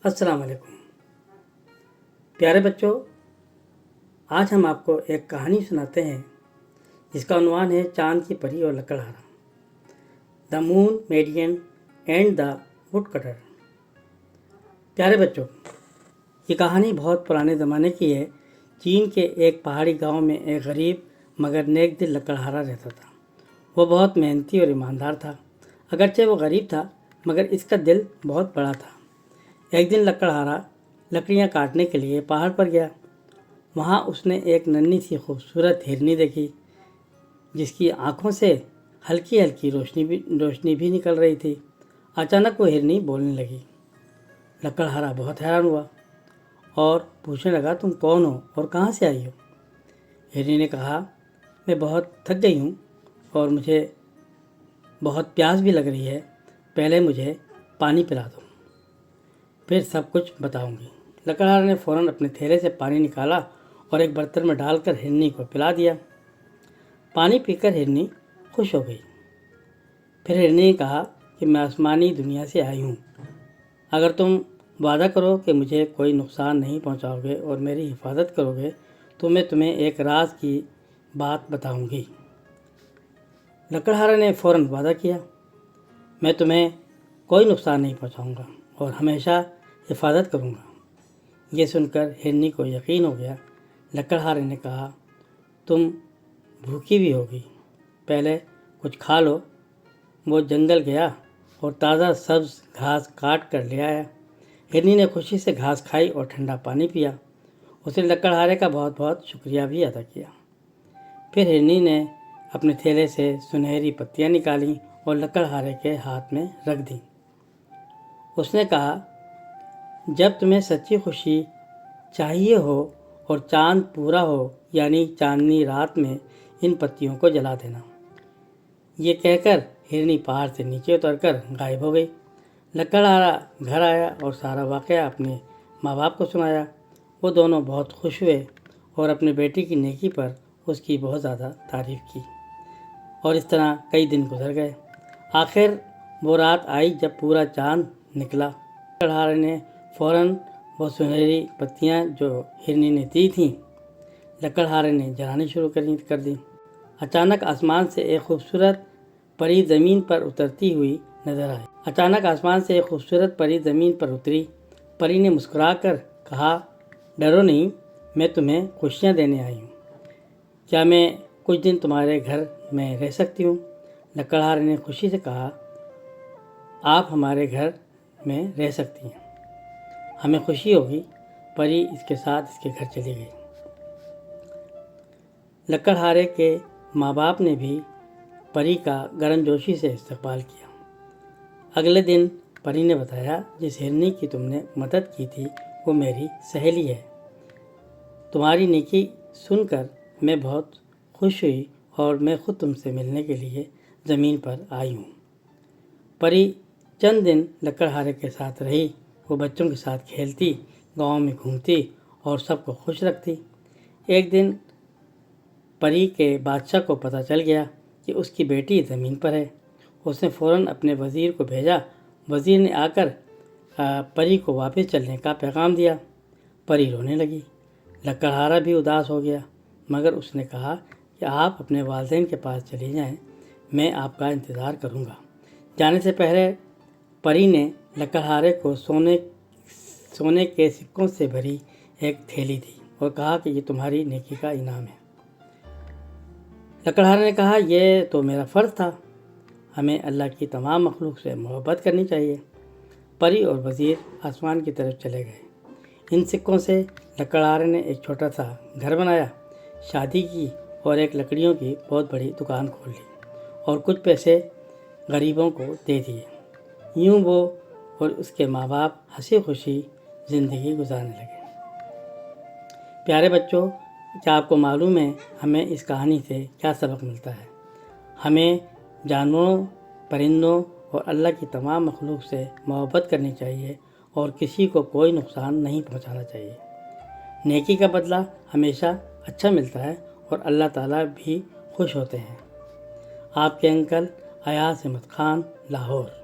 السلام علیکم پیارے بچوں، آج ہم آپ کو ایک کہانی سناتے ہیں جس کا عنوان ہے چاند کی پری اور لکڑہارا، دا مون میڈین اینڈ دا وڈ کٹر۔ پیارے بچوں، یہ کہانی بہت پرانے زمانے کی ہے۔ چین کے ایک پہاڑی گاؤں میں ایک غریب مگر نیک دل لکڑہارا رہتا تھا۔ وہ بہت محنتی اور ایماندار تھا۔ اگرچہ وہ غریب تھا مگر اس کا دل بہت بڑا تھا۔ ایک دن لکڑہارا لکڑیاں کاٹنے کے لیے پہاڑ پر گیا۔ وہاں اس نے ایک ننھی سی خوبصورت ہرنی دیکھی جس کی آنکھوں سے ہلکی ہلکی روشنی بھی نکل رہی تھی۔ اچانک وہ ہرنی بولنے لگی۔ لکڑہارا بہت حیران ہوا اور پوچھنے لگا، تم کون ہو اور کہاں سے آئی ہو؟ ہرنی نے کہا، میں بہت تھک گئی ہوں اور مجھے بہت پیاس بھی لگ رہی ہے، پہلے مجھے پانی پلا دو، پھر سب کچھ بتاؤں گی۔ لکڑہارا نے فوراً اپنے تھیلے سے پانی نکالا اور ایک برتن میں ڈال کر ہرنی کو پلا دیا۔ پانی پی کر ہرنی خوش ہو گئی۔ پھر ہرنی نے کہا کہ میں آسمانی دنیا سے آئی ہوں، اگر تم وعدہ کرو کہ مجھے کوئی نقصان نہیں پہنچاؤ گے اور میری حفاظت کرو گے تو میں تمہیں ایک راز کی بات بتاؤں گی۔ لکڑہارا نے فوراً وعدہ کیا، میں تمہیں کوئی نقصان نہیں پہنچاؤں گا اور ہمیشہ حفاظت کروں گا۔ یہ سن کر ہرنی کو یقین ہو گیا۔ لکڑہارے نے کہا، تم بھوکی بھی ہوگی، پہلے کچھ کھا لو۔ وہ جنگل گیا اور تازہ سبز گھاس کاٹ کر لے آیا۔ ہرنی نے خوشی سے گھاس کھائی اور ٹھنڈا پانی پیا۔ اس نے لکڑہارے کا بہت بہت شکریہ بھی ادا کیا۔ پھر ہرنی نے اپنے تھیلے سے سنہری پتیاں نکالیں اور لکڑہارے کے ہاتھ میں رکھ دیں۔ اس نے کہا، جب تمہیں سچی خوشی چاہیے ہو اور چاند پورا ہو یعنی چاندنی رات میں ان پتیوں کو جلا دینا۔ یہ کہہ کر ہرنی پہاڑ سے نیچے اتر کر غائب ہو گئی۔ لکڑہارا گھر آیا اور سارا واقعہ اپنے ماں باپ کو سنایا۔ وہ دونوں بہت خوش ہوئے اور اپنے بیٹی کی نیکی پر اس کی بہت زیادہ تعریف کی، اور اس طرح کئی دن گزر گئے۔ آخر وہ رات آئی جب پورا چاند نکلا۔ لکڑہارے نے فوراً وہ سنہری پتیاں جو ہرنی نے دی تھیں لکڑہارے نے جلانی شروع کر دیں۔ اچانک آسمان سے ایک خوبصورت پری زمین پر اترتی ہوئی نظر آئی۔ پری نے مسکرا کر کہا، ڈرو نہیں، میں تمہیں خوشیاں دینے آئی ہوں۔ کیا میں کچھ دن تمہارے گھر میں رہ سکتی ہوں؟ لکڑہارے نے خوشی سے کہا، آپ ہمارے گھر میں رہ سکتی ہیں، ہمیں خوشی ہوگی۔ پری اس کے ساتھ اس کے گھر چلی گئی۔ لکڑہارے کے ماں باپ نے بھی پری کا گرم جوشی سے استقبال کیا۔ اگلے دن پری نے بتایا، جس ہرنی کی تم نے مدد کی تھی وہ میری سہیلی ہے۔ تمہاری نیکی سن کر میں بہت خوش ہوئی اور میں خود تم سے ملنے کے لیے زمین پر آئی ہوں۔ پری چند دن لکڑہارے کے ساتھ رہی۔ وہ بچوں کے ساتھ کھیلتی، گاؤں میں گھومتی اور سب کو خوش رکھتی۔ ایک دن پری کے بادشاہ کو پتہ چل گیا کہ اس کی بیٹی زمین پر ہے۔ اس نے فوراً اپنے وزیر کو بھیجا۔ وزیر نے آ کر پری کو واپس چلنے کا پیغام دیا۔ پری رونے لگی۔ لکڑہارا بھی اداس ہو گیا، مگر اس نے کہا کہ آپ اپنے والدین کے پاس چلی جائیں، میں آپ کا انتظار کروں گا۔ جانے سے پہلے پری نے لکڑہارے کو سونے کے سکوں سے بھری ایک تھیلی دی اور کہا کہ یہ تمہاری نیکی کا انعام ہے۔ لکڑہارے نے کہا، یہ تو میرا فرض تھا، ہمیں اللہ کی تمام مخلوق سے محبت کرنی چاہیے۔ پری اور وزیر آسمان کی طرف چلے گئے۔ ان سکوں سے لکڑہارے نے ایک چھوٹا سا گھر بنایا، شادی کی اور ایک لکڑیوں کی بہت بڑی دکان کھول لی اور کچھ پیسے غریبوں کو دے دیے۔ یوں وہ اور اس کے ماں باپ ہنسی خوشی زندگی گزارنے لگے۔ پیارے بچوں، کیا آپ کو معلوم ہے ہمیں اس کہانی سے کیا سبق ملتا ہے؟ ہمیں جانوروں، پرندوں اور اللہ کی تمام مخلوق سے محبت کرنی چاہیے اور کسی کو کوئی نقصان نہیں پہنچانا چاہیے۔ نیکی کا بدلہ ہمیشہ اچھا ملتا ہے اور اللہ تعالیٰ بھی خوش ہوتے ہیں۔ آپ کے انکل ایاز احمد خان، لاہور۔